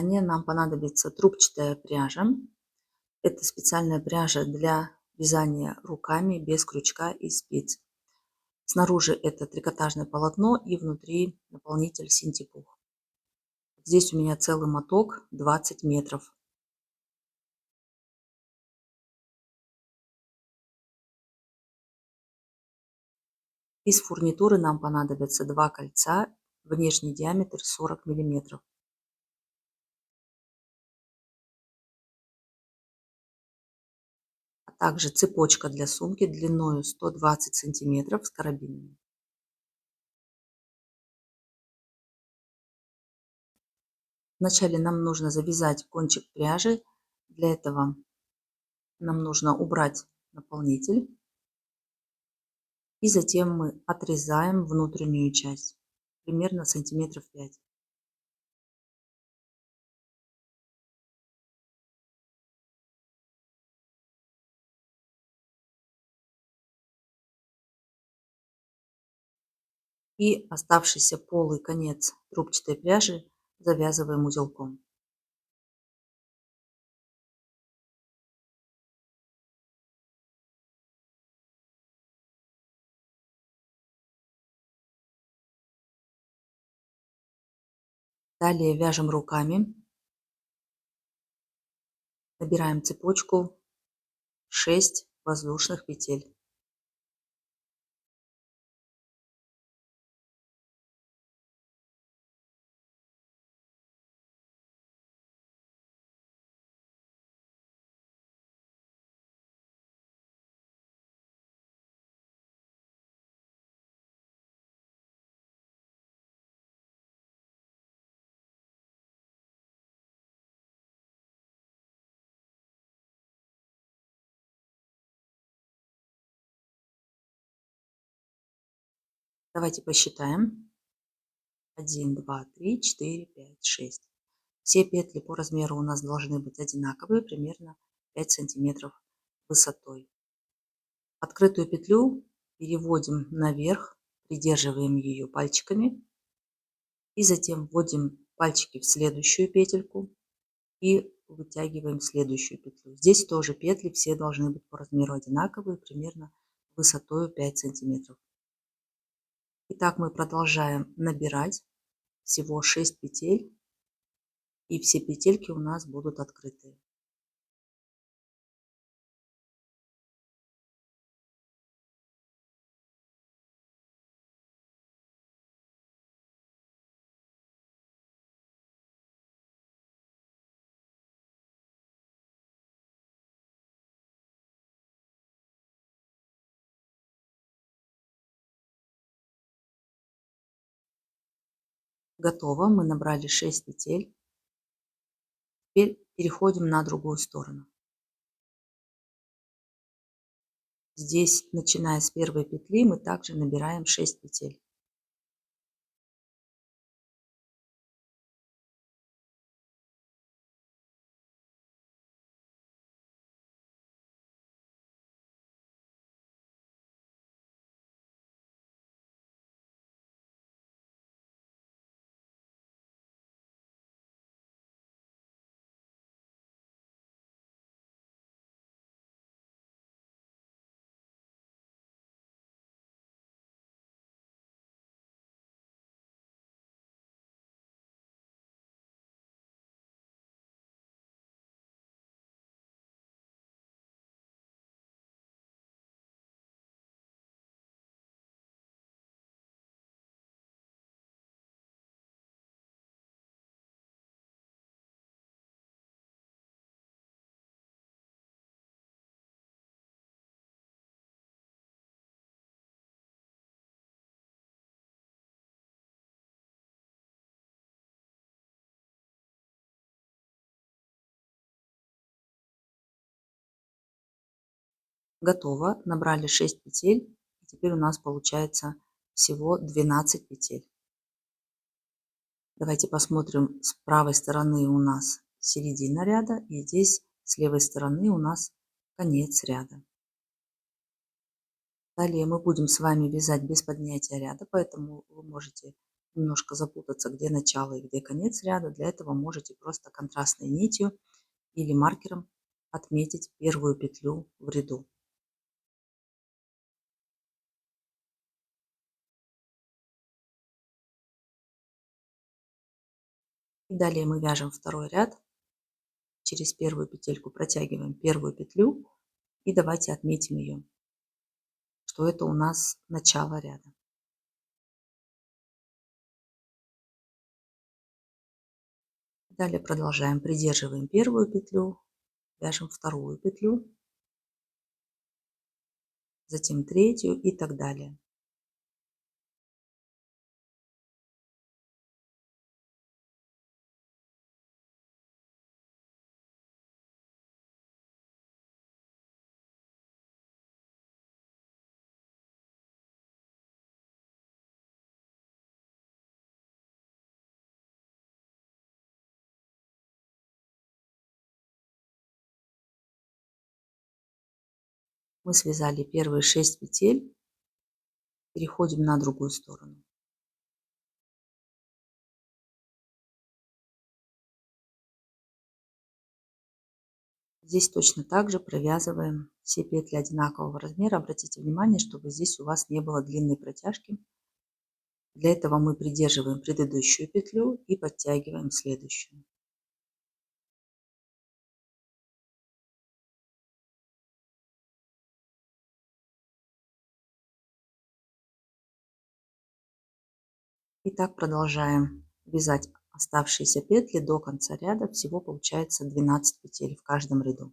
Нам понадобится трубчатая пряжа. Это специальная пряжа для вязания руками без крючка и спиц. Снаружи это трикотажное полотно и внутри наполнитель синтепух. Здесь у меня целый моток 20 метров. Из фурнитуры нам понадобится 2 кольца, внешний диаметр 40 миллиметров. А также цепочка для сумки длиной 120 сантиметров с карабинами. Вначале нам нужно завязать кончик пряжи. Для этого нам нужно убрать наполнитель. И затем мы отрезаем внутреннюю часть, примерно сантиметров 5. И оставшийся полый конец трубчатой пряжи завязываем узелком. Далее вяжем руками. Набираем цепочку 6 воздушных петель. Давайте посчитаем. 1, 2, 3, 4, 5, 6. Все петли по размеру у нас должны быть одинаковые, примерно 5 сантиметров высотой. Открытую петлю переводим наверх, придерживаем ее пальчиками. И затем вводим пальчики в следующую петельку и вытягиваем следующую петлю. Здесь тоже петли все должны быть по размеру одинаковые, примерно высотой 5 сантиметров. Итак, мы продолжаем набирать всего 6 петель, и все петельки у нас будут открытые. Готово, мы набрали 6 петель. Теперь переходим на другую сторону. Здесь, начиная с первой петли, мы также набираем 6 петель. Готово, набрали 6 петель, и теперь у нас получается всего 12 петель. Давайте посмотрим, с правой стороны у нас середина ряда, и здесь с левой стороны у нас конец ряда. Далее мы будем с вами вязать без поднятия ряда, поэтому вы можете немножко запутаться, где начало и где конец ряда, для этого можете просто контрастной нитью или маркером отметить первую петлю в ряду. И далее мы вяжем второй ряд. Через первую петельку протягиваем первую петлю и давайте отметим ее, что это у нас начало ряда. Далее продолжаем, придерживаем первую петлю, вяжем вторую петлю, затем третью и так далее. Мы связали первые 6 петель, переходим на другую сторону. Здесь точно так же провязываем все петли одинакового размера. Обратите внимание, чтобы здесь у вас не было длинной протяжки. Для этого мы придерживаем предыдущую петлю и подтягиваем следующую. И так продолжаем вязать оставшиеся петли до конца ряда. Всего получается 12 петель в каждом ряду.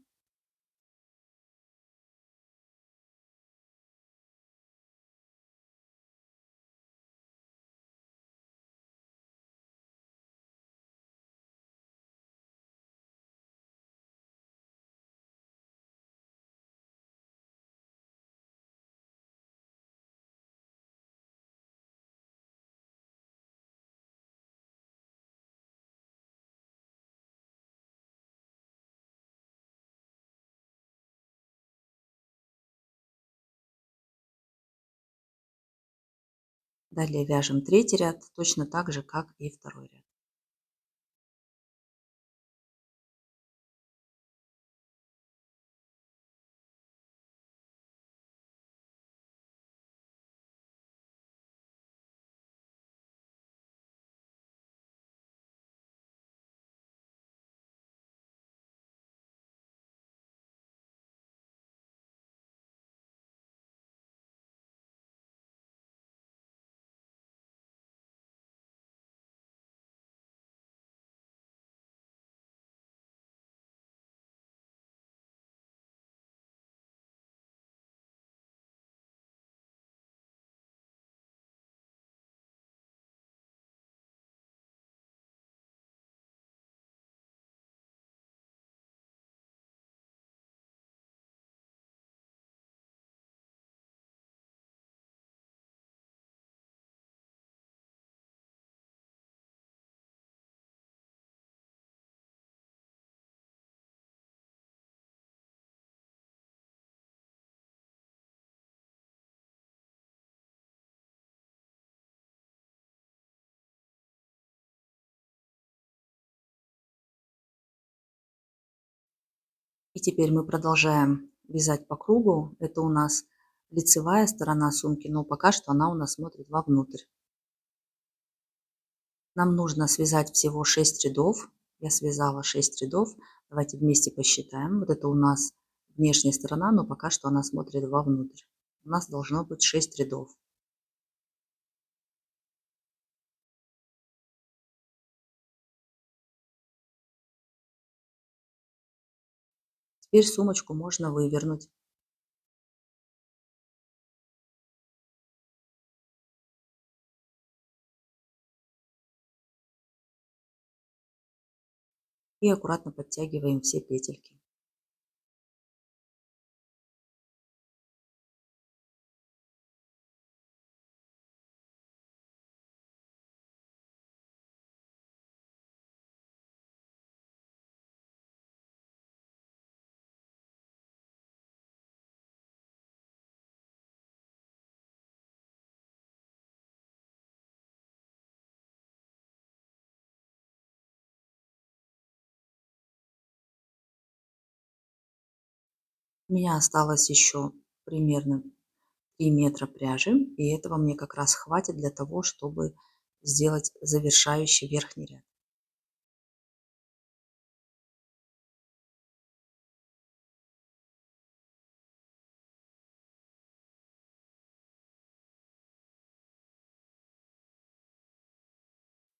Далее вяжем третий ряд, точно так же, как и второй ряд. И теперь мы продолжаем вязать по кругу. Это у нас лицевая сторона сумки, но пока что она у нас смотрит вовнутрь. Нам нужно связать всего 6 рядов. Я связала 6 рядов. Давайте вместе посчитаем. Вот это у нас внешняя сторона, но пока что она смотрит вовнутрь. У нас должно быть 6 рядов. Теперь сумочку можно вывернуть. И аккуратно подтягиваем все петельки. У меня осталось еще примерно 3 метра пряжи, и этого мне как раз хватит для того, чтобы сделать завершающий верхний ряд.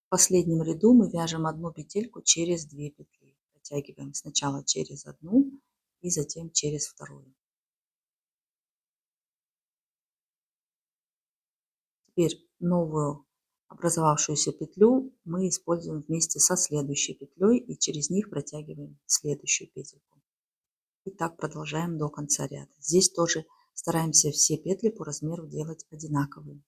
В последнем ряду мы вяжем одну петельку через 2 петли. Протягиваем сначала через одну и затем через вторую. Теперь новую образовавшуюся петлю мы используем вместе со следующей петлей и через них протягиваем следующую петельку. И так продолжаем до конца ряда. Здесь тоже стараемся все петли по размеру делать одинаковые.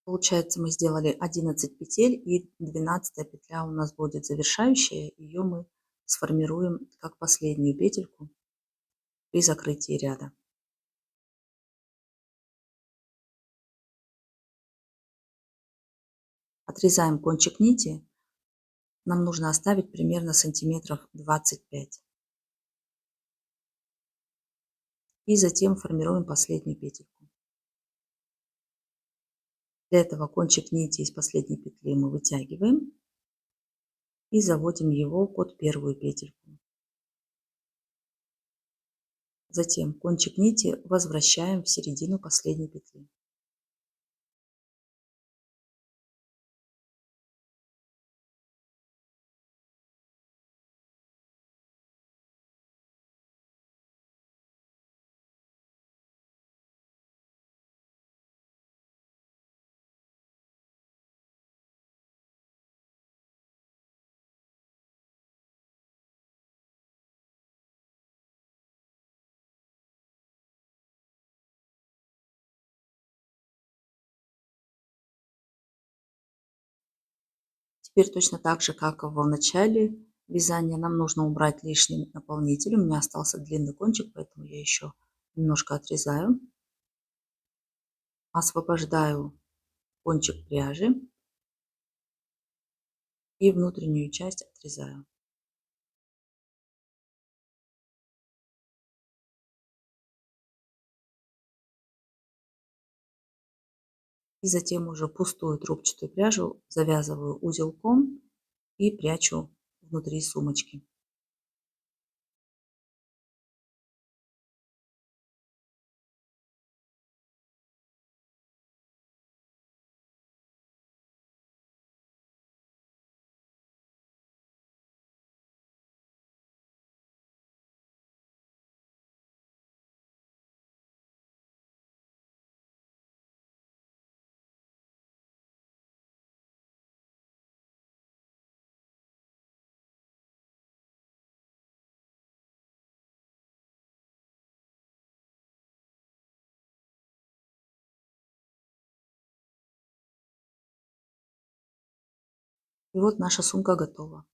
Получается, мы сделали 11 петель, и 12 петля у нас будет завершающая. Ее мы сформируем как последнюю петельку при закрытии ряда. Отрезаем кончик нити. Нам нужно оставить примерно сантиметров 25. И затем формируем последнюю петельку. Для этого кончик нити из последней петли мы вытягиваем и заводим его под первую петельку. Затем кончик нити возвращаем в середину последней петли. Теперь точно так же, как и в начале вязания, нам нужно убрать лишний наполнитель. У меня остался длинный кончик, поэтому я еще немножко отрезаю. Освобождаю кончик пряжи и внутреннюю часть отрезаю. И затем уже пустую трубчатую пряжу завязываю узелком и прячу внутри сумочки. И вот наша сумка готова.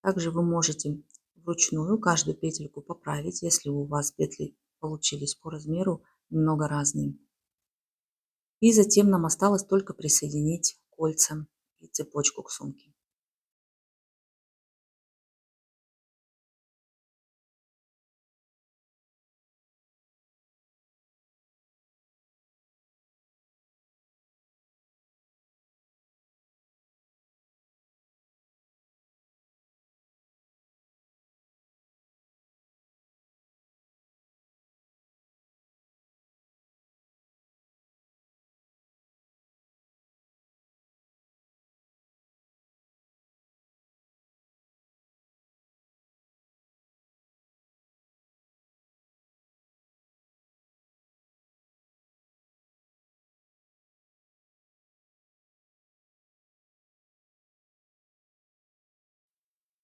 Также вы можете вручную каждую петельку поправить, если у вас петли получились по размеру немного разные. И затем нам осталось только присоединить кольца и цепочку к сумке.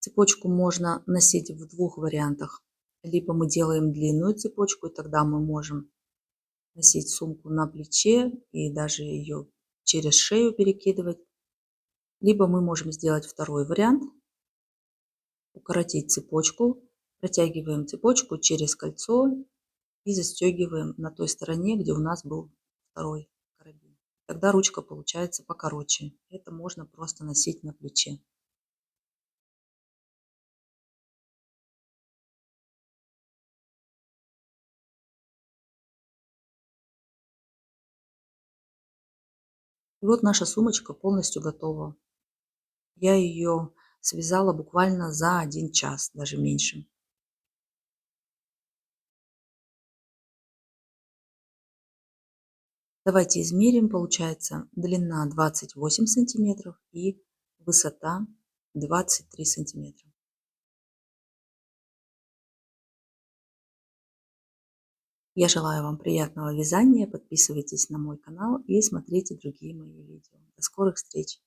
Цепочку можно носить в двух вариантах. Либо мы делаем длинную цепочку, и тогда мы можем носить сумку на плече и даже ее через шею перекидывать. Либо мы можем сделать второй вариант. Укоротить цепочку, протягиваем цепочку через кольцо и застегиваем на той стороне, где у нас был второй карабин. Тогда ручка получается покороче. Это можно просто носить на плече. И вот наша сумочка полностью готова. Я ее связала буквально за 1 час, даже меньше. Давайте измерим. Получается длина 28 сантиметров и высота 23 сантиметра. Я желаю вам приятного вязания. Подписывайтесь на мой канал и смотрите другие мои видео. До скорых встреч!